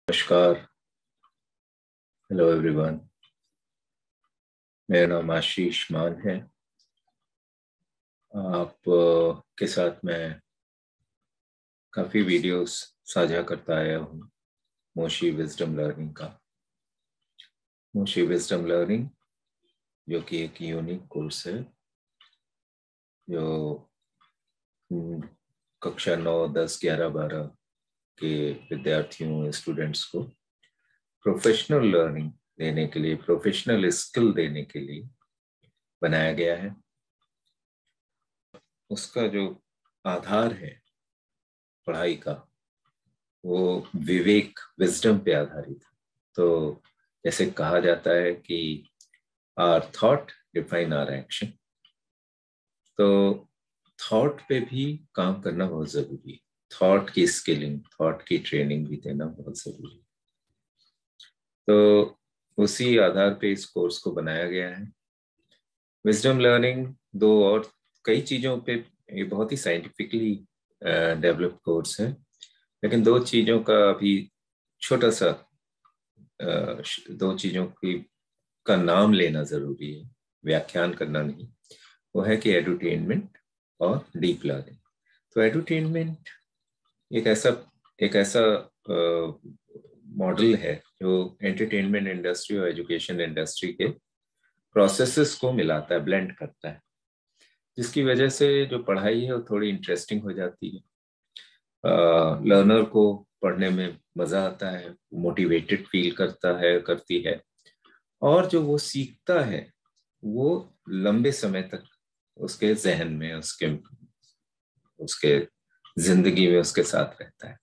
नमस्कार। Hello everyone. मेरा नाम आशीष मान है। आप के साथ मैं काफ़ी वीडियोस साझा करता आया हूँ मोशी विजडम लर्निंग का। मोशी विजडम लर्निंग जो कि एक यूनिक कोर्स है जो कक्षा 9, 10, 11, 12 के विद्यार्थियों स्टूडेंट्स को प्रोफेशनल लर्निंग देने के लिए, प्रोफेशनल स्किल देने के लिए बनाया गया है। उसका जो आधार है पढ़ाई का वो विवेक, विजडम पे आधारित है। तो जैसे कहा जाता है कि our thought define our action, तो थॉट पे भी काम करना बहुत जरूरी है। थॉट की स्किलिंग, थॉट की ट्रेनिंग भी देना बहुत जरूरी है। तो उसी आधार पे इस कोर्स को बनाया गया है। विजडम लर्निंग दो और कई चीज़ों पे, ये बहुत ही साइंटिफिकली डेवलप्ड कोर्स है, लेकिन दो चीज़ों का अभी छोटा सा दो चीज़ों की का नाम लेना जरूरी है, व्याख्यान करना नहीं। वो है कि एडुटेनमेंट और डीप लर्निंग। तो एडुटेनमेंट एक ऐसा मॉडल है जो एंटरटेनमेंट इंडस्ट्री और एजुकेशन इंडस्ट्री के प्रोसेसेस को मिलाता है, ब्लेंड करता है, जिसकी वजह से जो पढ़ाई है वो थोड़ी इंटरेस्टिंग हो जाती है। लर्नर को पढ़ने में मजा आता है, मोटिवेटेड फील करती है, और जो वो सीखता है वो लंबे समय तक उसके जहन में, उसके उसके जिंदगी में उसके साथ रहता है।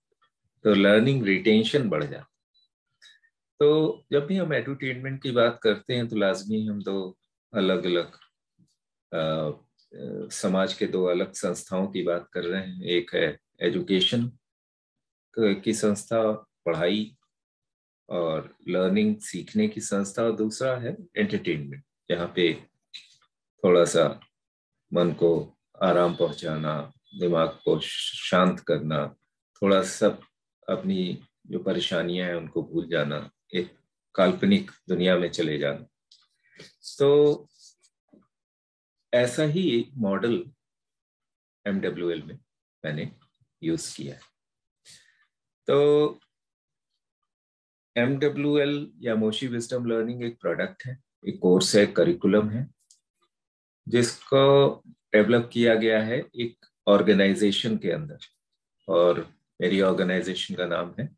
तो लर्निंग रिटेंशन बढ़ जाता है। तो जब भी हम एडुटेनमेंट की बात करते हैं तो लाजमी हम दो अलग अलग समाज के दो अलग संस्थाओं की बात कर रहे हैं। एक है एजुकेशन की संस्था, पढ़ाई और लर्निंग सीखने की संस्था, और दूसरा है एंटरटेनमेंट, जहाँ पे थोड़ा सा मन को आराम पहुंचाना, दिमाग को शांत करना, थोड़ा सा अपनी जो परेशानियां हैं उनको भूल जाना, एक काल्पनिक दुनिया में चले जाना। तो ऐसा ही एक मॉडल MWL में मैंने यूज किया है। तो MWL या मोशी विजडम लर्निंग एक प्रोडक्ट है, एक कोर्स है, करिकुलम है, जिसको डेवलप किया गया है एक ऑर्गेनाइजेशन के अंदर। और मेरी ऑर्गेनाइजेशन का नाम है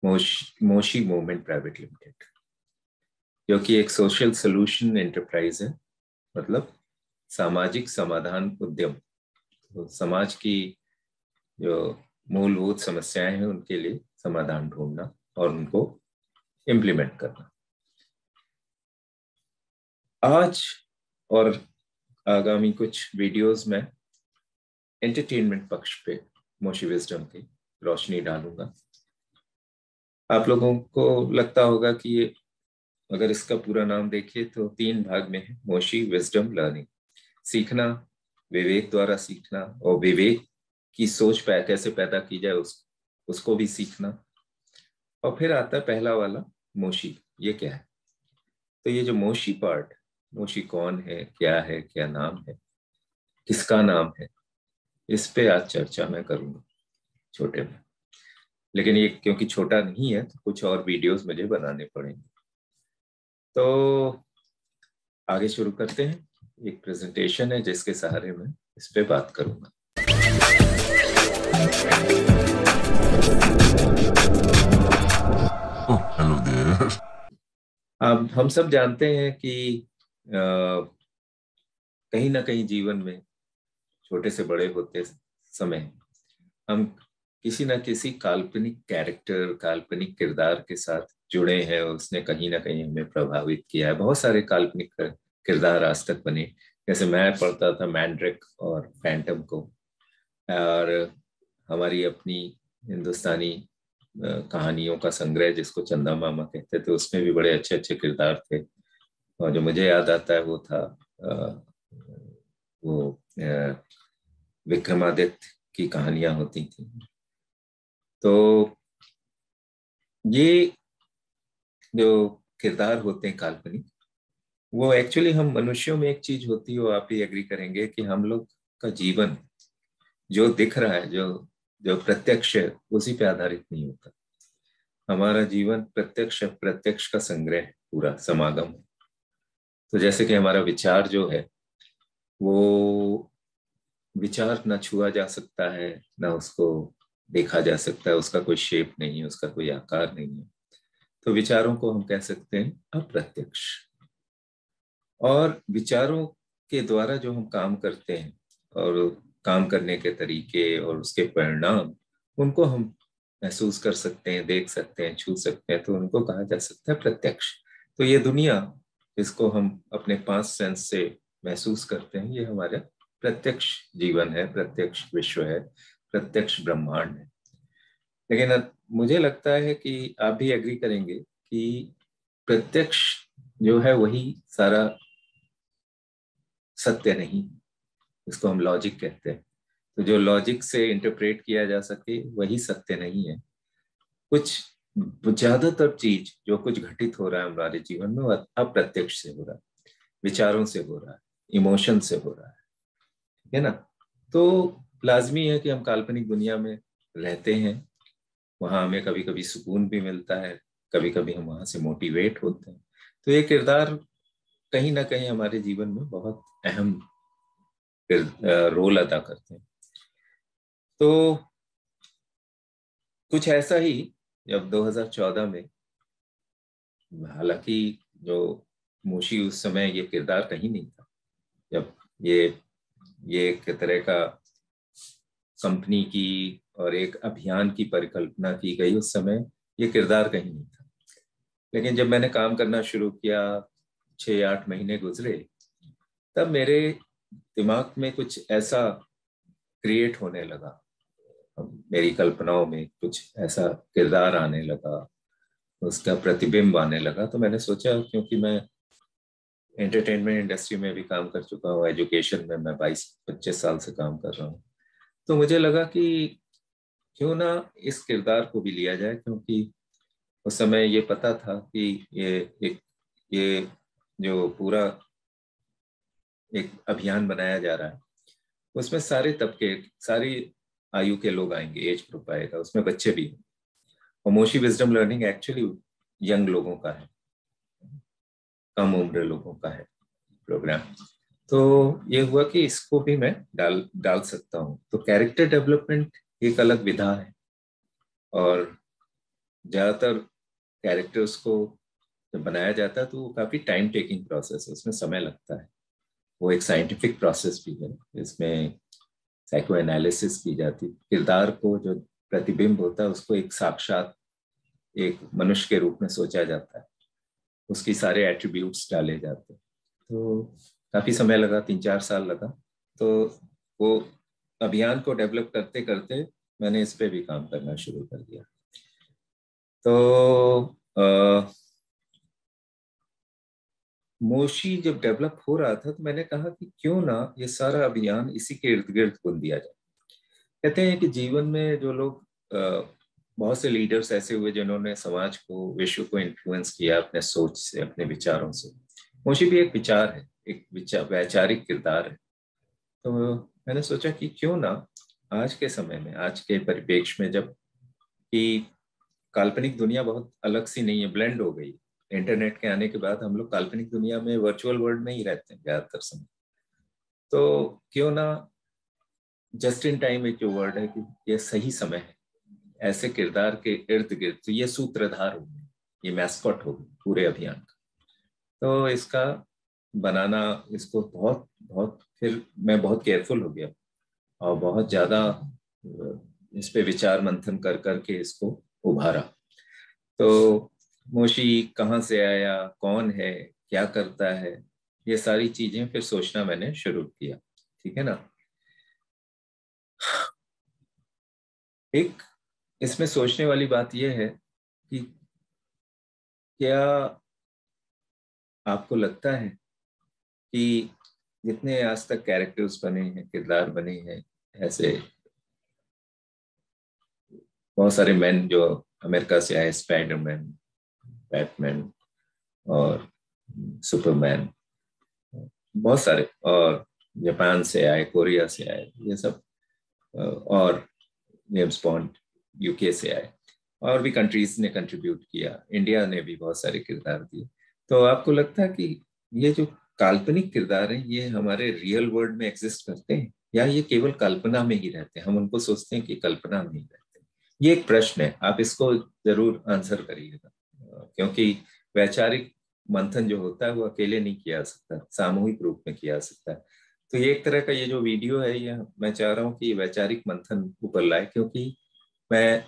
मोशी मूवमेंट प्राइवेट लिमिटेड, जो कि एक सोशल सोल्यूशन एंटरप्राइज है, मतलब सामाजिक समाधान उद्यम। तो समाज की जो मूलभूत समस्याएं हैं उनके लिए समाधान ढूंढना और उनको इम्प्लीमेंट करना। आज और आगामी कुछ वीडियोस में एंटरटेनमेंट पक्ष पे मोशी विजडम की रोशनी डालूंगा। आप लोगों को लगता होगा कि ये, अगर इसका पूरा नाम देखिए तो 3 भाग में है। मोशी विजडम लर्निंग, सीखना, विवेक द्वारा सीखना, और विवेक की सोच कैसे पैदा की जाए उसको भी सीखना। और फिर आता है पहला वाला, मोशी, ये क्या है। तो ये जो मोशी पार्ट, मोशी कौन है, क्या नाम है, किसका नाम है, इस पे आज चर्चा मैं करूंगा छोटे में। लेकिन ये क्योंकि छोटा नहीं है तो कुछ और वीडियोस मुझे बनाने पड़ेंगे। तो आगे शुरू करते हैं। एक प्रेजेंटेशन है जिसके सहारे मैं इस पे बात करूंगा। Hello there. अब हम सब जानते हैं कि कहीं ना कहीं जीवन में छोटे से बड़े होते समय हम किसी ना किसी काल्पनिक कैरेक्टर, काल्पनिक किरदार के साथ जुड़े हैं, और उसने कहीं ना कहीं हमें प्रभावित किया है। बहुत सारे काल्पनिक किरदार आज तक बने। जैसे मैं पढ़ता था मैंड्रिक और फैंटम को, और हमारी अपनी हिंदुस्तानी कहानियों का संग्रह जिसको चंदा मामा कहते थे, उसमें भी बड़े अच्छे अच्छे किरदार थे। और जो मुझे याद आता है वो था वो विक्रमादित्य की कहानियां होती थी। तो ये जो किरदार होते हैं काल्पनिक, वो एक्चुअली हम मनुष्यों में एक चीज होती है, वो आप भी एग्री करेंगे कि हम लोग का जीवन जो दिख रहा है, जो जो प्रत्यक्ष है, उसी पे आधारित नहीं होता। हमारा जीवन प्रत्यक्ष अप्रत्यक्ष का संग्रह है, पूरा समागम है। तो जैसे कि हमारा विचार जो है, वो विचार ना छुआ जा सकता है, ना उसको देखा जा सकता है, उसका कोई शेप नहीं है, उसका कोई आकार नहीं है। तो विचारों को हम कह सकते हैं अप्रत्यक्ष। और विचारों के द्वारा जो हम काम करते हैं, और काम करने के तरीके और उसके परिणाम, उनको हम महसूस कर सकते हैं, देख सकते हैं, छू सकते हैं, तो उनको कहा जा सकता है प्रत्यक्ष। तो ये दुनिया, जिसको हम अपने 5 सेंस से महसूस करते हैं, ये हमारा प्रत्यक्ष जीवन है, प्रत्यक्ष विश्व है, प्रत्यक्ष ब्रह्मांड है। लेकिन अब मुझे लगता है कि आप भी एग्री करेंगे कि प्रत्यक्ष जो है वही सारा सत्य नहीं, इसको हम लॉजिक कहते हैं। तो जो लॉजिक से इंटरप्रेट किया जा सके वही सत्य नहीं है। कुछ ज्यादातर चीज जो कुछ घटित हो रहा है हमारे जीवन में, वो अप्रत्यक्ष से हो रहा है, विचारों से हो रहा है, इमोशन से हो रहा है ना। तो लाजमी है कि हम काल्पनिक दुनिया में रहते हैं, वहां हमें कभी कभी सुकून भी मिलता है, कभी कभी हम वहां से मोटिवेट होते हैं। तो ये किरदार कहीं ना कहीं हमारे जीवन में बहुत अहम रोल अदा करते हैं। तो कुछ ऐसा ही जब 2014 में, हालांकि जो मोशी उस समय ये किरदार कहीं नहीं था, जब ये एक तरह का कंपनी की और एक अभियान की परिकल्पना की गई, उस समय ये किरदार कहीं नहीं था। लेकिन जब मैंने काम करना शुरू किया, 6-8 महीने गुजरे, तब मेरे दिमाग में कुछ ऐसा क्रिएट होने लगा, मेरी कल्पनाओं में कुछ ऐसा किरदार आने लगा, उसका प्रतिबिंब आने लगा। तो मैंने सोचा, क्योंकि मैं एंटरटेनमेंट इंडस्ट्री में भी काम कर चुका हूँ, एजुकेशन में मैं 22-25 साल से काम कर रहा हूँ, तो मुझे लगा कि क्यों ना इस किरदार को भी लिया जाए। क्योंकि उस समय ये पता था कि ये जो पूरा एक अभियान बनाया जा रहा है, उसमें सारे तबके, सारी आयु के लोग आएंगे, एज ग्रुप आएगा, उसमें बच्चे भी हैं। और मोशी विजडम लर्निंग एक्चुअली यंग लोगों का है, कम उम्र लोगों का है प्रोग्राम। तो ये हुआ कि इसको भी मैं डाल डाल सकता हूँ। तो कैरेक्टर डेवलपमेंट एक अलग विधा है, और ज्यादातर कैरेक्टर्स को जब बनाया जाता है तो वो काफी टाइम टेकिंग प्रोसेस है, उसमें समय लगता है। वो एक साइंटिफिक प्रोसेस भी है, इसमें साइको एनालिसिस की जाती है। किरदार को जो प्रतिबिंब होता है, उसको एक साक्षात एक मनुष्य के रूप में सोचा जाता है, उसकी सारे एट्रीब्यूट्स डाले जाते हैं। तो काफी समय लगा, 3-4 साल लगा। तो वो अभियान को डेवलप करते करते मैंने इस पे भी काम करना शुरू कर दिया। तो मोशी जब डेवलप हो रहा था, तो मैंने कहा कि क्यों ना ये सारा अभियान इसी के इर्द गिर्द बुन दिया जाए। कहते हैं कि जीवन में जो लोग बहुत से लीडर्स ऐसे हुए जिन्होंने समाज को, विश्व को इन्फ्लुएंस किया अपने सोच से, अपने विचारों से। मोशी भी एक विचार है, एक विचार, वैचारिक किरदार है। तो मैंने सोचा कि क्यों ना आज के समय में, आज के परिप्रेक्ष्य में, जब कि काल्पनिक दुनिया बहुत अलग सी नहीं है, ब्लेंड हो गई। इंटरनेट के आने के बाद हम लोग काल्पनिक दुनिया में, वर्चुअल वर्ल्ड में ही रहते हैं ज्यादातर समय। तो क्यों ना जस्ट इन टाइम एक जो वर्ड है, कि ये सही समय है ऐसे किरदार के इर्द गिर्द। तो ये सूत्रधार हो गए, ये मैस्कॉट हो गए पूरे अभियान का। तो इसका बनाना, इसको बहुत बहुत, फिर मैं बहुत केयरफुल हो गया और बहुत ज्यादा इस पे विचार मंथन कर करके इसको उभारा। तो मोशी कहाँ से आया, कौन है, क्या करता है, ये सारी चीजें फिर सोचना मैंने शुरू किया। ठीक है ना। एक इसमें सोचने वाली बात यह है कि क्या आपको लगता है कि जितने आज तक कैरेक्टर्स बने हैं, किरदार बने हैं, ऐसे बहुत सारे मैन जो अमेरिका से आए स्पाइडरमैन, बैटमैन और सुपरमैन, बहुत सारे, और जापान से आए, कोरिया से आए, ये सब, और जेम्स बॉन्ड यूके से आए, और भी कंट्रीज ने कंट्रीब्यूट किया, इंडिया ने भी बहुत सारे किरदार दिए। तो आपको लगता है कि ये जो काल्पनिक किरदार हैं ये हमारे रियल वर्ल्ड में एग्जिस्ट करते हैं, या ये केवल कल्पना में ही रहते हैं, हम उनको सोचते हैं कि कल्पना में ही रहते हैं? ये एक प्रश्न है, आप इसको जरूर आंसर करिएगा, क्योंकि वैचारिक मंथन जो होता है वो अकेले नहीं किया जा सकता, सामूहिक रूप में किया जा सकता है। तो ये एक तरह का ये जो वीडियो है, ये मैं चाह रहा हूँ कि वैचारिक मंथन ऊपर लाए, क्योंकि मैं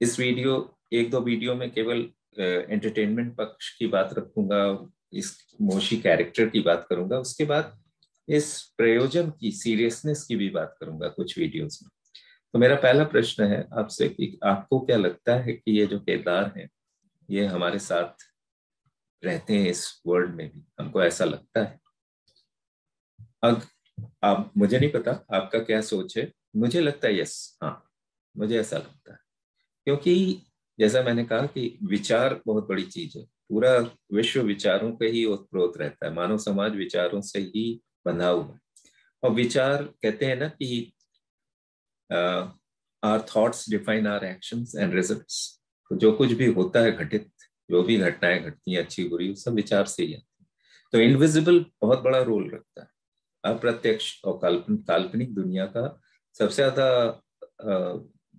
इस वीडियो, एक दो वीडियो में केवल एंटरटेनमेंट पक्ष की बात रखूंगा, इस मोशी कैरेक्टर की बात करूंगा, उसके बाद इस प्रयोजन की, सीरियसनेस की भी बात करूंगा कुछ वीडियोस में। तो मेरा पहला प्रश्न है आपसे कि आपको क्या लगता है कि ये जो किरदार हैं ये हमारे साथ रहते हैं इस वर्ल्ड में भी, हमको ऐसा लगता है? अब आप, मुझे नहीं पता आपका क्या सोच है, मुझे लगता है यस, हाँ, मुझे ऐसा लगता है। क्योंकि जैसा मैंने कहा कि विचार बहुत बड़ी चीज है, पूरा विश्व विचारों पे ही ओतप्रोत रहता है, मानव समाज विचारों से ही बंधा हुआ है। और विचार कहते हैं ना कि our thoughts define our actions and results. तो जो कुछ भी होता है घटित, जो भी घटनाएं घटती हैं अच्छी बुरी, वो सब विचार से ही आती है। तो इनविजिबल बहुत बड़ा रोल रखता है, अप्रत्यक्ष और काल्पनिक दुनिया का सबसे ज्यादा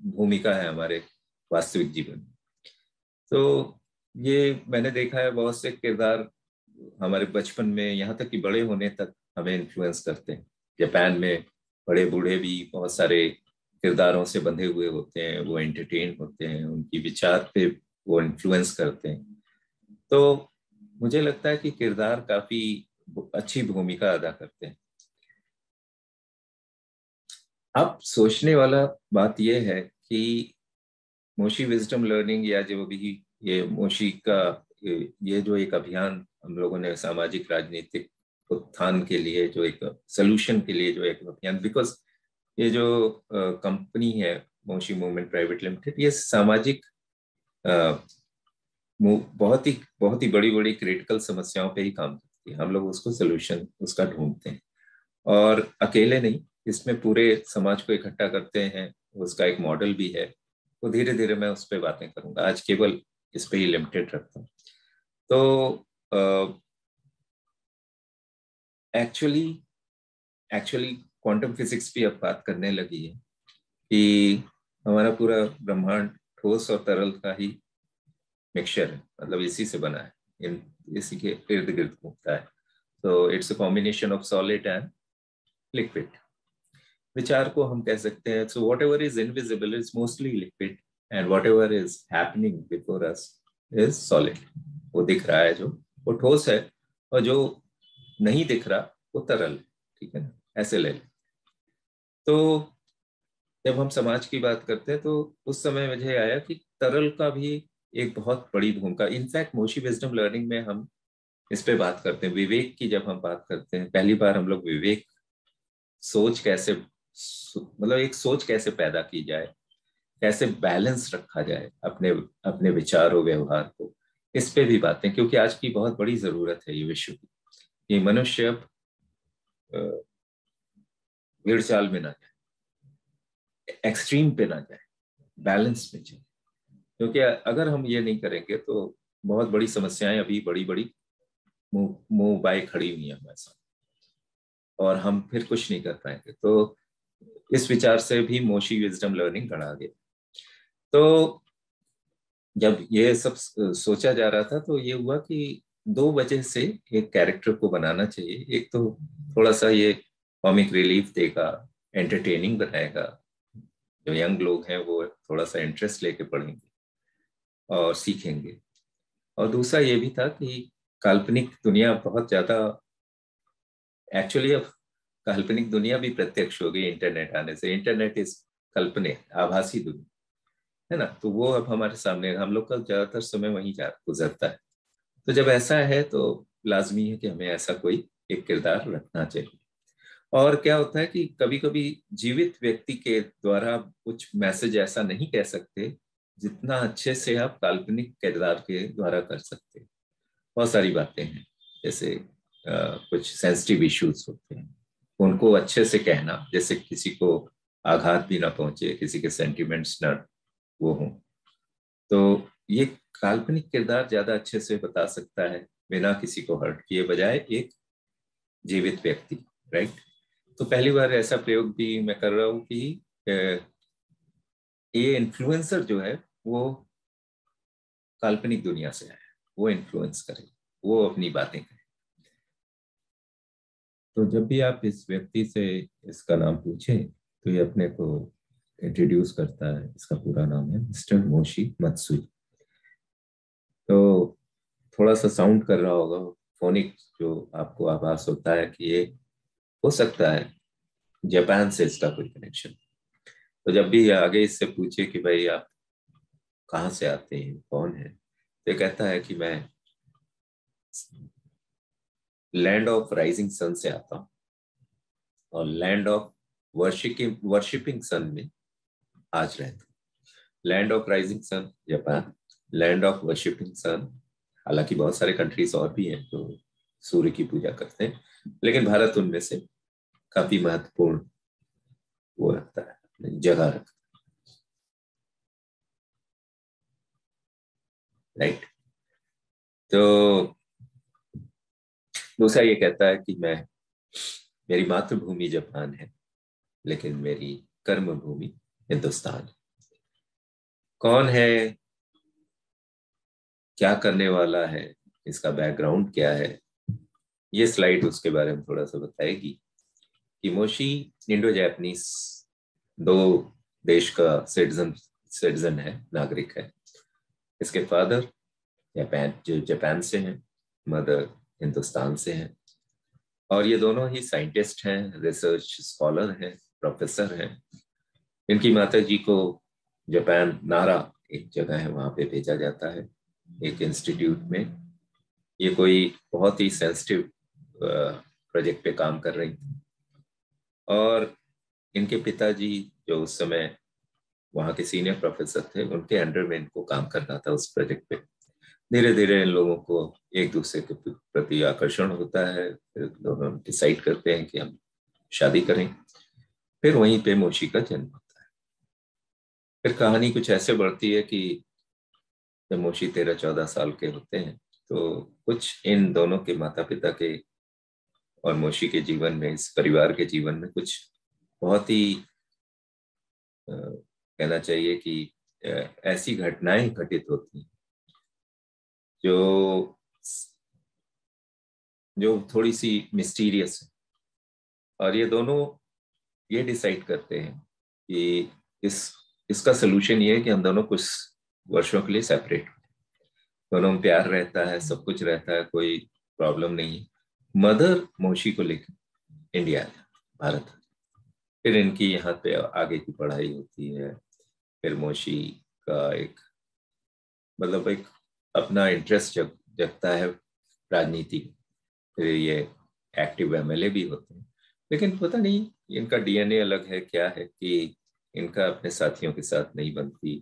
भूमिका है हमारे वास्तविक जीवन में। तो ये मैंने देखा है, बहुत से किरदार हमारे बचपन में यहाँ तक कि बड़े होने तक हमें इन्फ्लुएंस करते हैं। जापान में बड़े बूढ़े भी बहुत सारे किरदारों से बंधे हुए होते हैं, वो एंटरटेन होते हैं, उनकी विचार पे वो इन्फ्लुएंस करते हैं। तो मुझे लगता है कि किरदार काफी अच्छी भूमिका अदा करते हैं। अब सोचने वाला बात यह है कि मोशी विजडम लर्निंग, या जो भी ये मोशी का ये जो एक अभियान हम लोगों ने सामाजिक राजनीतिक उत्थान के लिए, जो एक सोल्यूशन के लिए जो एक अभियान, बिकॉज ये जो कंपनी है मोशी मूवमेंट प्राइवेट लिमिटेड, ये सामाजिक बहुत ही बड़ी बड़ी क्रिटिकल समस्याओं पे ही काम करती है। हम लोग उसको सोल्यूशन उसका ढूंढते हैं, और अकेले नहीं, इसमें पूरे समाज को इकट्ठा करते हैं, उसका एक मॉडल भी है। तो धीरे धीरे मैं उस पर बातें करूंगा, आज केवल इस पे ही लिमिटेड रखता हूँ। तो एक्चुअली एक्चुअली क्वांटम फिजिक्स भी अब बात करने लगी है कि हमारा पूरा ब्रह्मांड ठोस और तरल का ही मिक्सचर है, मतलब इसी से बना है, इन इसी के इर्द गिर्द घूमता है। तो it's a combination of solid and liquid. विचार को हम कह सकते हैं, so what ever is invisible is mostly liquid, and what ever is happening before us is solid. वो दिख रहा है जो, वो ठोस है, और जो नहीं दिख रहा वो तरल है, ठीक है ना, ऐसे ले लें। तो जब हम समाज की बात करते हैं तो उस समय मुझे आया कि तरल का भी एक बहुत बड़ी भूमिका, इनफैक्ट मोशी विजडम लर्निंग में हम इस पे बात करते हैं, विवेक की जब हम बात करते हैं, पहली बार हम लोग विवेक, सोच कैसे, मतलब एक सोच कैसे पैदा की जाए, कैसे बैलेंस रखा जाए अपने अपने विचार और व्यवहार को, इस पे भी बातें, क्योंकि आज की बहुत बड़ी जरूरत है ये विश्व की, ये मनुष्य अब भीड़ चाल में ना जाए, एक्सट्रीम पे ना जाए, बैलेंस में जाए। क्योंकि अगर हम ये नहीं करेंगे तो बहुत बड़ी समस्याएं अभी बड़ी बड़ी मुंह मुंह बाय खड़ी हुई हैं हमारे साथ, और हम फिर कुछ नहीं कर पाएंगे। तो इस विचार से भी मोशी विजडम लर्निंग गढ़ा गया। तो जब ये सब सोचा जा रहा था तो ये हुआ कि दो वजह से एक कैरेक्टर को बनाना चाहिए। एक तो थोड़ा सा ये कॉमिक रिलीफ देगा, एंटरटेनिंग बनाएगा, जो यंग लोग हैं वो थोड़ा सा इंटरेस्ट लेके पढ़ेंगे और सीखेंगे। और दूसरा ये भी था कि काल्पनिक दुनिया बहुत ज्यादा, एक्चुअली अब काल्पनिक दुनिया भी प्रत्यक्ष हो गई इंटरनेट आने से। इंटरनेट इज काल्पनिक आभासी दुनिया है ना, तो वो अब हमारे सामने, हम लोग का ज्यादातर समय वहीं जा गुजरता है। तो जब ऐसा है तो लाजमी है कि हमें ऐसा कोई एक किरदार रखना चाहिए। और क्या होता है कि कभी कभी जीवित व्यक्ति के द्वारा कुछ मैसेज ऐसा नहीं कह सकते जितना अच्छे से आप काल्पनिक किरदार के द्वारा कर सकते हैं। बहुत सारी बातें हैं, जैसे कुछ सेंसिटिव इश्यूज होते हैं, उनको अच्छे से कहना, जैसे किसी को आघात भी ना पहुंचे, किसी के सेंटिमेंट्स ना वो हों, तो ये काल्पनिक किरदार ज्यादा अच्छे से बता सकता है बिना किसी को हर्ट किए, बजाय एक जीवित व्यक्ति। राइट। तो पहली बार ऐसा प्रयोग भी मैं कर रहा हूँ कि ये इन्फ्लुएंसर जो है वो काल्पनिक दुनिया से आया है, वो इन्फ्लुएंस करे, वो अपनी बातें करे। तो जब भी आप इस व्यक्ति से इसका नाम पूछें तो ये अपने को इंट्रोड्यूस करता है। इसका पूरा नाम है मिस्टर मोशी मत्सुई। तो थोड़ा सा साउंड कर रहा होगा, फोनिक जो आपको आभास होता है कि ये हो सकता है जापान से इसका कोई कनेक्शन। तो जब भी आगे इससे पूछे कि भाई आप कहाँ से आते हैं, कौन है, तो ये कहता है कि मैं लैंड ऑफ राइजिंग सन से आता हूँ, और लैंड ऑफ वर्शिपिंग सन में आज रहता हूँ। Land of rising sun Japan, land of worshipping sun, हालांकि बहुत सारे कंट्रीज और भी हैं जो सूर्य की पूजा करते हैं, लेकिन भारत उनमें से काफी महत्वपूर्ण वो रखता है, जगह रखता है। राइट। तो दूसरा ये कहता है कि मेरी मातृभूमि जापान है, लेकिन मेरी कर्म भूमि हिंदुस्तान। कौन है, क्या करने वाला है, इसका बैकग्राउंड क्या है, ये स्लाइड उसके बारे में थोड़ा सा बताएगी। कि मोशी इंडो जापानीज दो देश का सिटीजन है, नागरिक है। इसके फादर जापान से हैं, मदर हिंदुस्तान से हैं, और ये दोनों ही साइंटिस्ट हैं, रिसर्च स्कॉलर हैं, प्रोफेसर हैं। इनकी माता जी को जापान नारा एक जगह है वहां पे भेजा जाता है, एक इंस्टीट्यूट में। ये कोई बहुत ही सेंसिटिव प्रोजेक्ट पे काम कर रही थी, और इनके पिताजी जो उस समय वहाँ के सीनियर प्रोफेसर थे, उनके अंडर में इनको काम करना था उस प्रोजेक्ट पे। धीरे धीरे इन लोगों को एक दूसरे के प्रति आकर्षण होता है, फिर दोनों डिसाइड करते हैं कि हम शादी करें। फिर वहीं पे मोशी का जन्म होता है। फिर कहानी कुछ ऐसे बढ़ती है कि जब मोशी 13-14 साल के होते हैं, तो कुछ इन दोनों के माता पिता के और मोशी के जीवन में, इस परिवार के जीवन में कुछ बहुत ही कहना चाहिए कि ऐसी घटनाएं घटित होती हैं जो जो थोड़ी सी मिस्टीरियस है। और ये दोनों ये डिसाइड करते हैं कि इसका सोल्यूशन ये है कि हम दोनों कुछ वर्षों के लिए सेपरेट, दोनों में प्यार रहता है, सब कुछ रहता है, कोई प्रॉब्लम नहीं है। मदर मोशी को लेकर इंडिया भारत, फिर इनकी यहाँ पे आगे की पढ़ाई होती है। फिर मोशी का एक मतलब एक अपना इंटरेस्ट जगता है राजनीति। फिर ये एक्टिव एमएलए भी होते हैं, लेकिन पता नहीं इनका डीएनए अलग है क्या है कि इनका अपने साथियों के साथ नहीं बनती,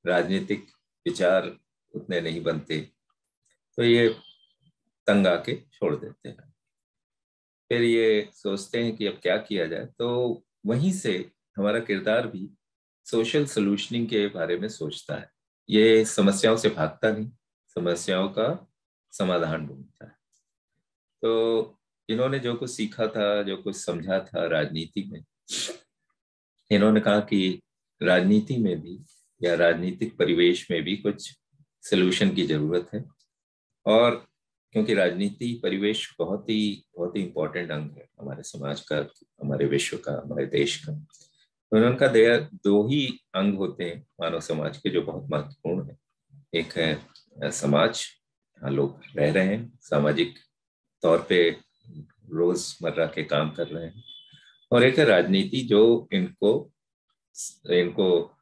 राजनीतिक विचार उतने नहीं बनते, तो ये तंग आके छोड़ देते हैं। फिर ये सोचते हैं कि अब क्या किया जाए, तो वहीं से हमारा किरदार भी सोशल सोल्यूशनिंग के बारे में सोचता है। ये समस्याओं से भागता नहीं, समस्याओं का समाधान ढूंढता है। तो इन्होंने जो कुछ सीखा था, जो कुछ समझा था राजनीति में, इन्होंने कहा कि राजनीति में भी या राजनीतिक परिवेश में भी कुछ सोल्यूशन की जरूरत है। और क्योंकि राजनीति परिवेश बहुत ही इम्पोर्टेंट अंग है हमारे समाज का, हमारे विश्व का, हमारे देश का। तो उनका दो ही अंग होते हैं मानव समाज के जो बहुत महत्वपूर्ण है। एक है समाज, जहाँ लोग रह रहे हैं, सामाजिक तौर पे रोजमर्रा के काम कर रहे हैं, और एक है राजनीति जो इनको इनको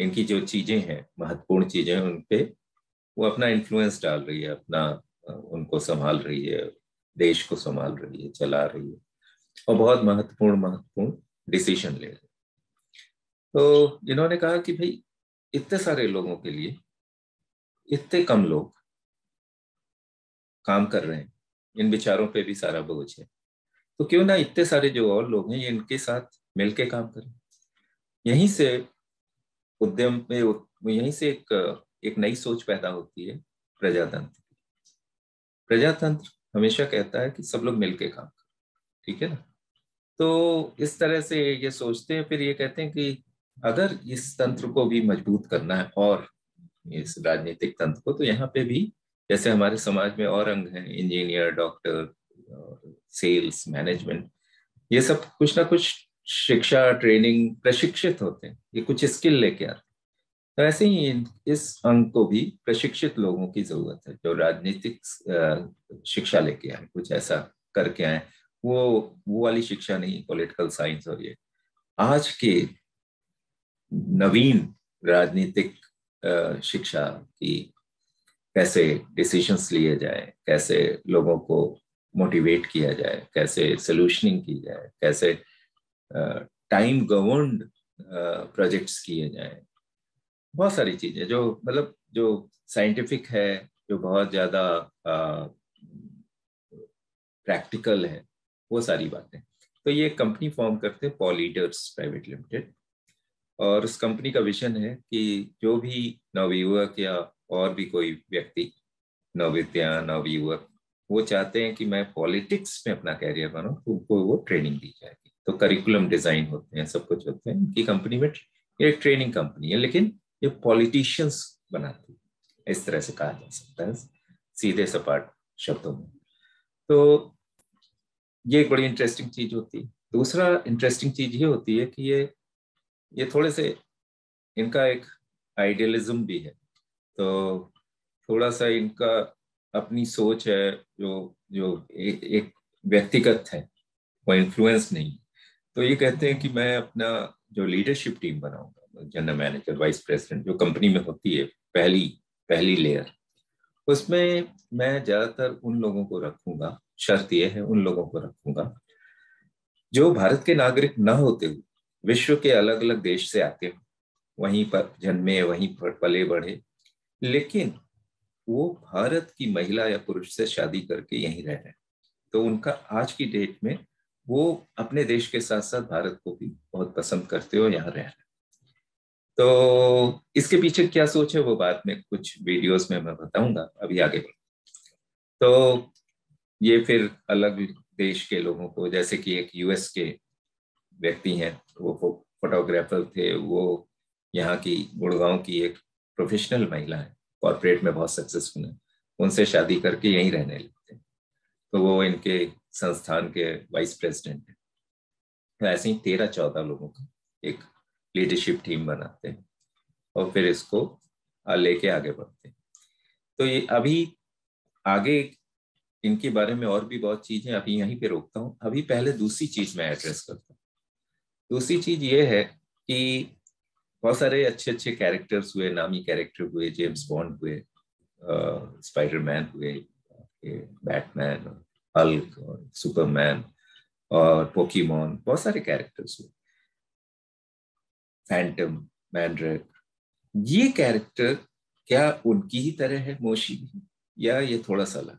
इनकी जो चीजें हैं, महत्वपूर्ण चीजें, उन पे वो अपना इन्फ्लुएंस डाल रही है, अपना उनको संभाल रही है, देश को संभाल रही है, चला रही है, और बहुत महत्वपूर्ण डिसीजन ले रही है। तो इन्होंने कहा कि भाई इतने सारे लोगों के लिए इतने कम लोग काम कर रहे हैं, इन बेचारों पे भी सारा बोझ है, तो क्यों ना इतने सारे जो और लोग हैं इनके साथ मिलके काम करें। यहीं से उद्यम में, यहीं से एक नई सोच पैदा होती है प्रजातंत्र। प्रजातंत्र हमेशा कहता है कि सब लोग मिलके काम करें, ठीक है ना। तो इस तरह से ये सोचते हैं, फिर ये कहते हैं कि अगर इस तंत्र को भी मजबूत करना है और इस राजनीतिक तंत्र को, तो यहाँ पे भी जैसे हमारे समाज में और अंग हैं, इंजीनियर, डॉक्टर, सेल्स, मैनेजमेंट, ये सब कुछ ना कुछ शिक्षा, ट्रेनिंग, प्रशिक्षित होते हैं, ये कुछ स्किल लेके आते हैं। तो ऐसे ही इस अंग को भी प्रशिक्षित लोगों की जरूरत है, जो राजनीतिक शिक्षा लेके आए, कुछ ऐसा करके आए। वो वाली शिक्षा नहीं, पॉलिटिकल साइंस और ये आज के नवीन राजनीतिक शिक्षा की, कैसे डिसीजंस लिए जाए, कैसे लोगों को मोटिवेट किया जाए, कैसे सोल्यूशनिंग की जाए, कैसे टाइम गवर्न्ड प्रोजेक्ट्स किए जाए, बहुत सारी चीजें जो मतलब जो साइंटिफिक है, जो बहुत ज्यादा प्रैक्टिकल है, वो सारी बातें। तो ये कंपनी फॉर्म करते हैं, पॉल लीडर्स प्राइवेट लिमिटेड। और उस कंपनी का विजन है कि जो भी नवयुवक या और भी कोई व्यक्ति, नवविद्या, नवयुवक, वो चाहते हैं कि मैं पॉलिटिक्स में अपना कैरियर बनाऊं, तो उनको वो ट्रेनिंग दी जाएगी। तो करिकुलम डिजाइन होते हैं, सब कुछ होते हैं इनकी कंपनी में। ये एक ट्रेनिंग कंपनी है, लेकिन ये पॉलिटिशियंस बनाती है, इस तरह से कहा जा सकता है सीधे सपाट शब्दों में। तो ये एक बड़ी इंटरेस्टिंग चीज होती है। दूसरा इंटरेस्टिंग चीज ये होती है कि ये थोड़े से, इनका एक आइडियलिज्म भी है। तो थोड़ा सा इनका अपनी सोच है, जो जो एक व्यक्तिगत है, वो इन्फ्लुएंस नहीं। तो ये कहते हैं कि मैं अपना जो लीडरशिप टीम बनाऊंगा, जनरल मैनेजर, वाइस प्रेसिडेंट, जो कंपनी में होती है पहली पहली लेयर, उसमें मैं ज्यादातर उन लोगों को रखूंगा, शर्त यह है उन लोगों को रखूंगा जो भारत के नागरिक न होते हुए विश्व के अलग अलग देश से आते हो, वहीं पर जन्मे, वहीं पर पले बढ़े, लेकिन वो भारत की महिला या पुरुष से शादी करके यहीं रह रहे हैं। तो उनका आज की डेट में वो अपने देश के साथ साथ भारत को भी बहुत पसंद करते हो, यहाँ रह रहे हैं। तो इसके पीछे क्या सोच है वो बाद में कुछ वीडियोस में मैं बताऊंगा, अभी आगे बढ़। तो ये फिर अलग देश के लोगों को, जैसे कि एक यूएस के व्यक्ति हैं, वो फोटोग्राफर थे, वो यहाँ की गुड़गांव की एक प्रोफेशनल महिला है, कॉर्पोरेट में बहुत सक्सेसफुल है, उनसे शादी करके यहीं रहने लगते हैं। तो वो इनके संस्थान के वाइस प्रेसिडेंट हैं। तो ऐसे ही 13-14 लोगों का एक लीडरशिप टीम बनाते हैं और फिर इसको लेके आगे बढ़ते हैं। तो ये अभी आगे इनके बारे में और भी बहुत चीजें, अभी यहीं पे रोकता हूँ। अभी पहले दूसरी चीज मैं एड्रेस करता हूँ। दूसरी चीज ये है कि बहुत सारे अच्छे अच्छे कैरेक्टर्स हुए, नामी कैरेक्टर हुए, जेम्स बॉन्ड हुए, स्पाइडरमैन हुए, बैटमैन, हल्क और सुपरमैन और पोकीमोन, बहुत सारे कैरेक्टर्स हुए, फैंटम, मैनड्रैक। ये कैरेक्टर क्या उनकी ही तरह है मोशी, या ये थोड़ा सा अलग?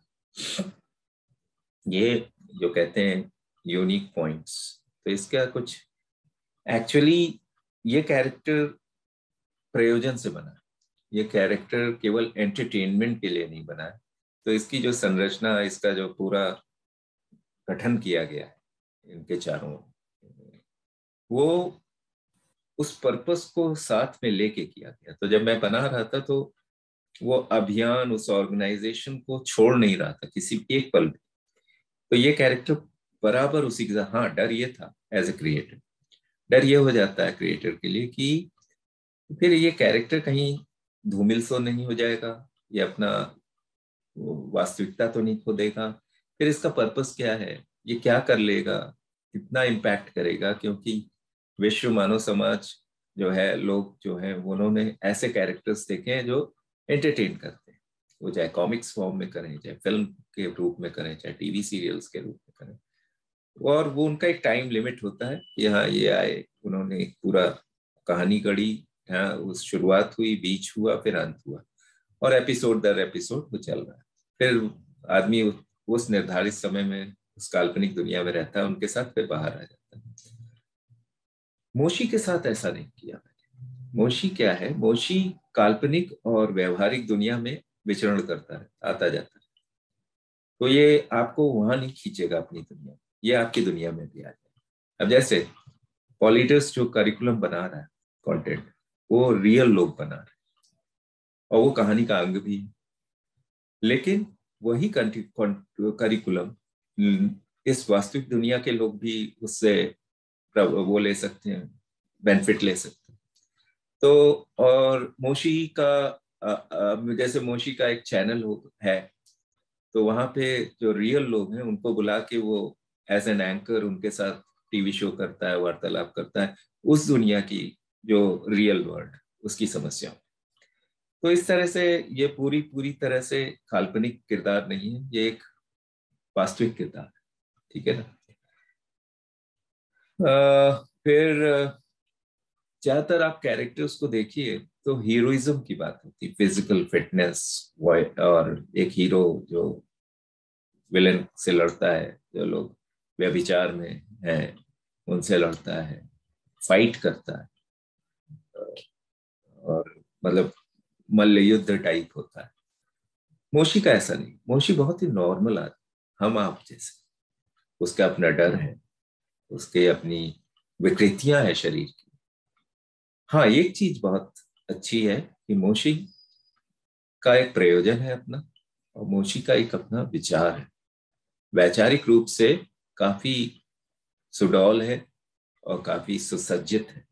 ये जो कहते हैं यूनिक पॉइंट्स, तो इसका कुछ एक्चुअली, ये कैरेक्टर प्रयोजन से बना है। ये कैरेक्टर केवल एंटरटेनमेंट के लिए नहीं बना है। तो इसकी जो संरचना, इसका जो पूरा गठन किया गया है इनके चारों, वो उस पर्पस को साथ में लेके किया गया। तो जब मैं बना रहा था, तो वो अभियान उस ऑर्गेनाइजेशन को छोड़ नहीं रहा था किसी एक पल भी। तो ये कैरेक्टर बराबर उसी के साथ, हाँ डर ये था एज ए क्रिएटर, डर ये हो जाता है क्रिएटर के लिए कि फिर ये कैरेक्टर कहीं धूमिल सो नहीं हो जाएगा, ये अपना वास्तविकता तो नहीं खो देगा, फिर इसका पर्पस क्या है, ये क्या कर लेगा, कितना इम्पैक्ट करेगा। क्योंकि विश्व मानव समाज जो है, लोग जो है, उन्होंने ऐसे कैरेक्टर्स देखे हैं जो एंटरटेन करते हैं, वो चाहे कॉमिक्स फॉर्म में करें, चाहे फिल्म के रूप में करें, चाहे टीवी सीरियल्स के रूप में करें। और वो उनका एक टाइम लिमिट होता है कि हाँ ये आए, उन्होंने पूरा कहानी गढ़ी, उस शुरुआत हुई, बीच हुआ, फिर अंत हुआ, और एपिसोड दर एपिसोड वो चल रहा है। फिर आदमी उस निर्धारित समय में उस काल्पनिक दुनिया में रहता है, उनके साथ फिर बाहर आ जाता है। मोशी के साथ ऐसा नहीं किया मैंने। मोशी क्या है, मोशी काल्पनिक और व्यवहारिक दुनिया में विचरण करता है, आता जाता है। तो ये आपको वहां नहीं खींचेगा अपनी दुनिया, ये आपकी दुनिया में भी आ जाएगा। अब जैसे पॉलिटिक्स जो करिकुलम बना रहा है, कंटेंट, वो रियल लोग बना रहे हैं और वो कहानी का अंग भी है, लेकिन वही करिकुलम इस वास्तविक दुनिया के लोग भी उससे वो ले सकते हैं, बेनिफिट ले सकते हैं। तो और मोशी का जैसे मोशी का एक चैनल है, तो वहां पे जो रियल लोग हैं उनको बुला के वो एज एन एंकर उनके साथ टीवी शो करता है, वार्तालाप करता है उस दुनिया की जो रियल वर्ल्ड, उसकी समस्या। तो इस तरह से ये पूरी पूरी तरह से काल्पनिक किरदार नहीं है, ये एक वास्तविक किरदार है। ठीक है ना। फिर ज्यादातर आप कैरेक्टर्स को देखिए तो हीरोइज्म की बात होती है, फिजिकल फिटनेस, और एक हीरो जो विलेन से लड़ता है, जो लोग व्यभिचार में हैं उनसे लड़ता है, फाइट करता है, और मतलब मल्ल युद्ध टाइप होता है। मोशी का ऐसा नहीं, मोशी बहुत ही नॉर्मल आदमी, हम आप जैसे। उसका अपना डर है, उसके अपनी विकृतियां हैं शरीर की। हाँ, एक चीज बहुत अच्छी है कि मोशी का एक प्रयोजन है अपना, और मोशी का एक अपना विचार है, वैचारिक रूप से काफी सुडौल है और काफी सुसज्जित है।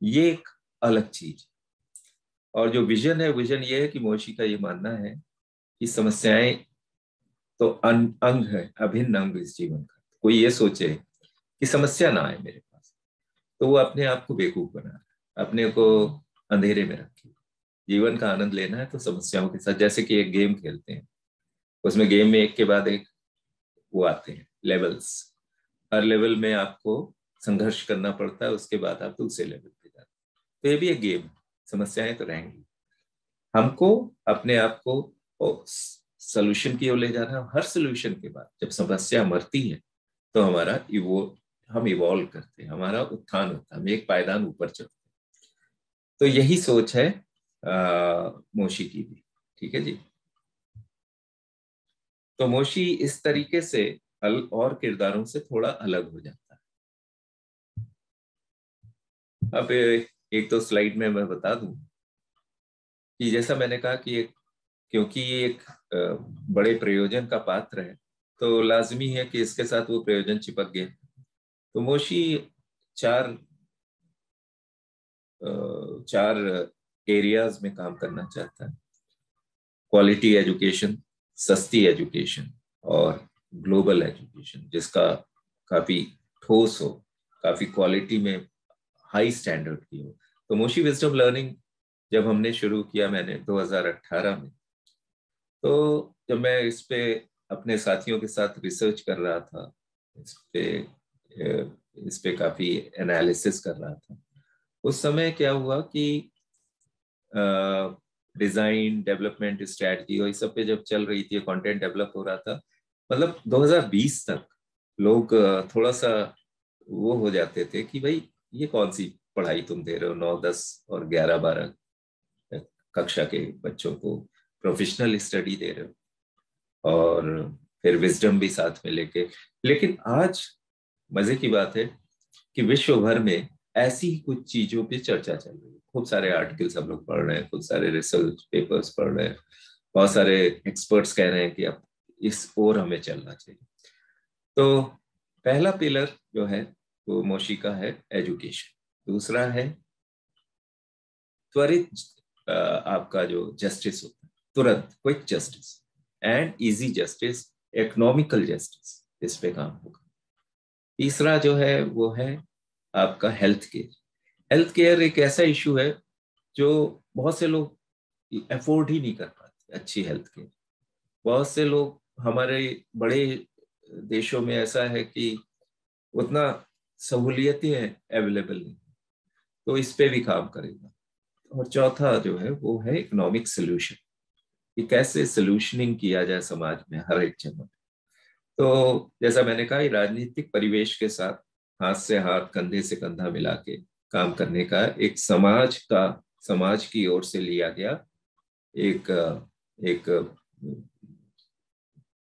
ये एक अलग चीज। और जो विजन है, विजन ये है कि मोशी का ये मानना है कि समस्याएं तो अंग है, अभिन्न अंग इस जीवन का। कोई ये सोचे कि समस्या ना आए मेरे पास, तो वो अपने आप को बेवकूफ बना रहा है, अपने को अंधेरे में रखे। जीवन का आनंद लेना है तो समस्याओं के साथ, जैसे कि एक गेम खेलते हैं, उसमें गेम में एक के बाद एक वो आते हैं लेवल्स, हर लेवल में आपको संघर्ष करना पड़ता है, उसके बाद आप दूसरे लेवल पे जाते हैं। तो ये भी एक गेम, समस्याएं तो रहेंगी। हमको अपने आप को सोल्यूशन की ओर ले जाना है। हर सोल्यूशन के बाद जब समस्या मरती है तो हम इवॉल्व करते हैं, हमारा उत्थान होता है, हम एक पायदान ऊपर चढ़ते हैं। तो यही सोच है मोशी की भी। ठीक है जी। तो मोशी इस तरीके से और किरदारों से थोड़ा अलग हो जाता है। अब एक तो स्लाइड में मैं बता दूं कि जैसा मैंने कहा कि क्योंकि ये एक बड़े प्रयोजन का पात्र है, तो लाजमी है कि इसके साथ वो प्रयोजन चिपक गए। तो मोशी चार चार एरियाज में काम करना चाहता है: क्वालिटी एजुकेशन, सस्ती एजुकेशन, और ग्लोबल एजुकेशन जिसका काफी ठोस हो, काफी क्वालिटी में हाई स्टैंडर्ड की हो। तो मोशी विजडम लर्निंग जब हमने शुरू किया, मैंने 2018 में, तो जब मैं इस पे अपने साथियों के साथ रिसर्च कर रहा था, इस पे काफी एनालिसिस कर रहा था, उस समय क्या हुआ कि डिजाइन डेवलपमेंट स्ट्रेटजी और इस सब पे जब चल रही थी, कंटेंट डेवलप हो रहा था, मतलब 2020 तक लोग थोड़ा सा वो हो जाते थे कि भाई ये कौन सी पढ़ाई तुम दे रहे हो, 9, 10 और 11, 12 कक्षा के बच्चों को प्रोफेशनल स्टडी दे रहे हो, और फिर विजडम भी साथ में लेके। लेकिन आज मजे की बात है कि विश्व भर में ऐसी ही कुछ चीजों पे चर्चा चल रही है, खूब सारे आर्टिकल्स हम लोग पढ़ रहे हैं, खूब सारे रिसर्च पेपर्स पढ़ रहे हैं, बहुत सारे एक्सपर्ट्स कह रहे हैं कि अब इस ओर हमें चलना चाहिए। तो पहला पिलर जो है वो मोशी का है एजुकेशन। दूसरा है त्वरित आपका जो जस्टिस होता है, तुरंत quick justice and easy justice, economical justice, इस पे काम होगा। तीसरा जो है वो है आपका हेल्थ केयर। हेल्थ केयर एक ऐसा इशू है जो बहुत से लोग अफोर्ड ही नहीं कर पाते, अच्छी हेल्थ केयर। बहुत से लोग हमारे बड़े देशों में ऐसा है कि उतना सहूलियतें अवेलेबल नहीं, तो इस पे भी काम करेगा। और चौथा जो है वो है इकोनॉमिक सोल्यूशन, कि कैसे सोल्यूशनिंग किया जाए समाज में हर एक जगह। तो जैसा मैंने कहा, राजनीतिक परिवेश के साथ हाथ से हाथ, कंधे से कंधा मिला के काम करने का एक समाज की ओर से लिया गया एक एक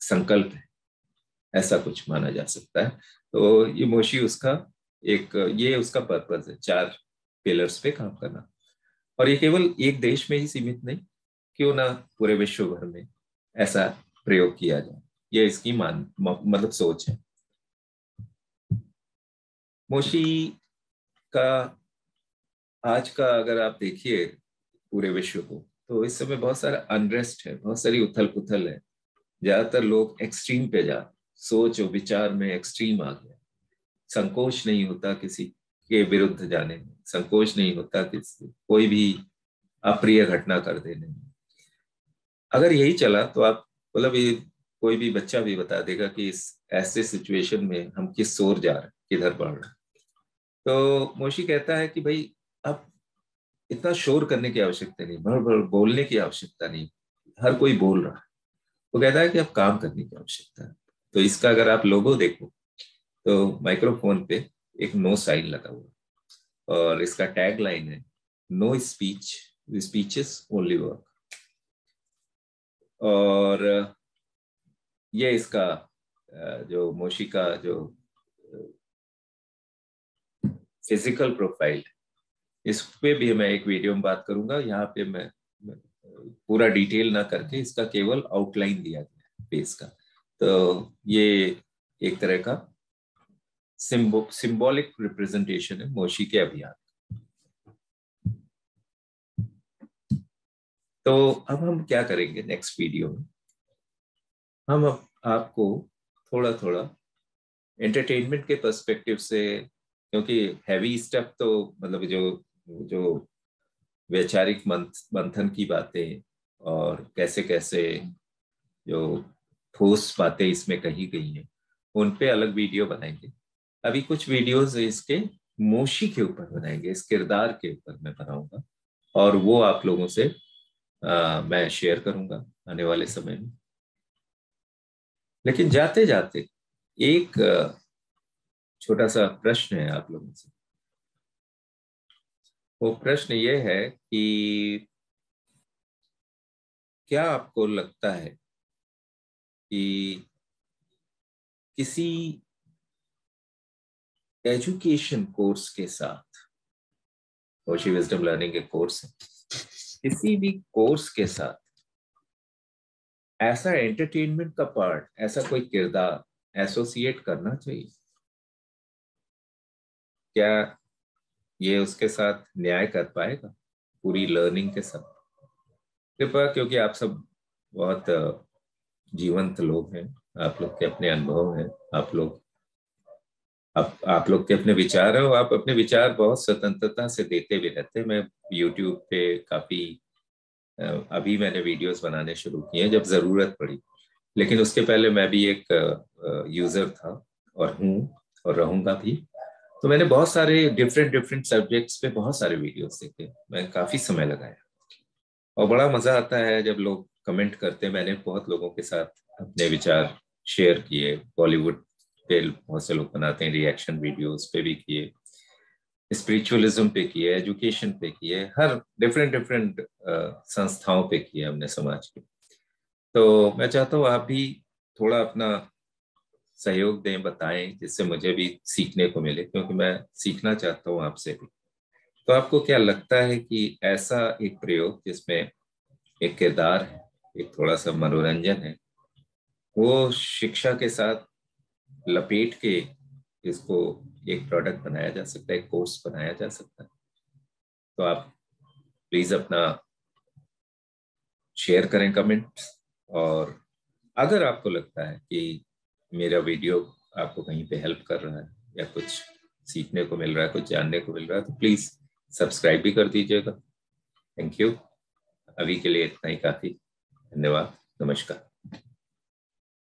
संकल्प है, ऐसा कुछ माना जा सकता है। तो ये मोशी उसका ये उसका पर्पस है, 4 पिलर्स पे काम करना। और ये केवल एक देश में ही सीमित नहीं, क्यों ना पूरे विश्व भर में ऐसा प्रयोग किया जाए, ये इसकी मतलब सोच है। मोशी का आज का अगर आप देखिए पूरे विश्व को, तो इस समय बहुत सारा अनरेस्ट है, बहुत सारी उथल पुथल है। ज्यादातर लोग एक्सट्रीम पे जा, सोच और विचार में एक्सट्रीम आ गया। संकोच नहीं होता किसी के विरुद्ध जाने में, संकोच नहीं होता किसी कोई भी अप्रिय घटना कर देने में। अगर यही चला तो आप मतलब ये कोई भी बच्चा भी बता देगा कि इस ऐसे सिचुएशन में हम किस ओर जा रहे हैं, किधर बढ़ रहे हैं। तो मोशी कहता है कि भाई अब इतना शोर करने की आवश्यकता नहीं, भर भर बोलने की आवश्यकता नहीं, हर कोई बोल रहा है। वो कहता है कि अब काम करने की आवश्यकता है। तो इसका अगर आप लोगो देखो तो माइक्रोफोन पे एक नो साइन लगा हुआ, और इसका टैग लाइन है no speech, speeches only work. और ये इसका जो मोशी का जो फिजिकल प्रोफाइल, इस पे भी मैं एक वीडियो में बात करूंगा। यहाँ पे मैं पूरा डिटेल ना करके इसका केवल आउटलाइन दिया गया फेस का। तो ये एक तरह का सिंबॉलिक रिप्रेजेंटेशन है मोशी के अभियान। तो अब हम क्या करेंगे नेक्स्ट वीडियो में, हम अब आपको थोड़ा थोड़ा एंटरटेनमेंट के पर्सपेक्टिव से, क्योंकि हैवी स्टफ तो मतलब जो जो वैचारिक मंथन की बातें और कैसे कैसे जो ठोस बातें इसमें कही गई हैं, उन पे अलग वीडियो बनाएंगे। अभी कुछ वीडियोस इसके मोशी के ऊपर बनाएंगे, इस किरदार के ऊपर मैं बनाऊंगा, और वो आप लोगों से मैं शेयर करूंगा आने वाले समय में। लेकिन जाते जाते एक छोटा सा प्रश्न है आप लोगों से। वो प्रश्न ये है कि क्या आपको लगता है कि किसी एजुकेशन कोर्स के साथ, मोशी विजडम लर्निंग के कोर्स है, किसी भी कोर्स के साथ ऐसा एंटरटेनमेंट का पार्ट, ऐसा कोई किरदार एसोसिएट करना चाहिए? क्या ये उसके साथ न्याय कर पाएगा पूरी लर्निंग के साथ? कृपया, क्योंकि आप सब बहुत जीवंत लोग हैं, आप लोग के अपने अनुभव हैं, आप लोग के अपने विचार हैं, और आप अपने विचार बहुत स्वतंत्रता से देते भी रहते हैं। मैं यूट्यूब पे काफी अभी मैंने वीडियोस बनाने शुरू किए हैं जब जरूरत पड़ी, लेकिन उसके पहले मैं भी एक यूजर था और हूँ और रहूंगा भी। तो मैंने बहुत सारे डिफरेंट डिफरेंट सब्जेक्ट्स पे बहुत सारे वीडियोस देखे, मैं काफी समय लगाया, और बड़ा मजा आता है जब लोग कमेंट करते हैं। मैंने बहुत लोगों के साथ अपने विचार शेयर किए, बॉलीवुड पे बहुत से लोग बनाते हैं रिएक्शन वीडियोस पे भी किए, स्पिरिचुअलिज्म पे किए, एजुकेशन पे किए, हर डिफरेंट डिफरेंट संस्थाओं पे किए हमने समाज के। तो मैं चाहता हूँ आप भी थोड़ा अपना सहयोग दें, बताएं, जिससे मुझे भी सीखने को मिले, क्योंकि मैं सीखना चाहता हूँ आपसे भी। तो आपको क्या लगता है कि ऐसा एक प्रयोग जिसमें एक किरदार है, एक थोड़ा सा मनोरंजन है, वो शिक्षा के साथ लपेट के इसको एक प्रोडक्ट बनाया जा सकता है, एक कोर्स बनाया जा सकता है? तो आप प्लीज अपना शेयर करें कमेंट। और अगर आपको लगता है कि मेरा वीडियो आपको कहीं पे हेल्प कर रहा है, या कुछ सीखने को मिल रहा है, कुछ जानने को मिल रहा है, तो प्लीज सब्सक्राइब भी कर दीजिएगा। Thank you. अभी के लिए इतना ही काफी। धन्यवाद। नमस्कार।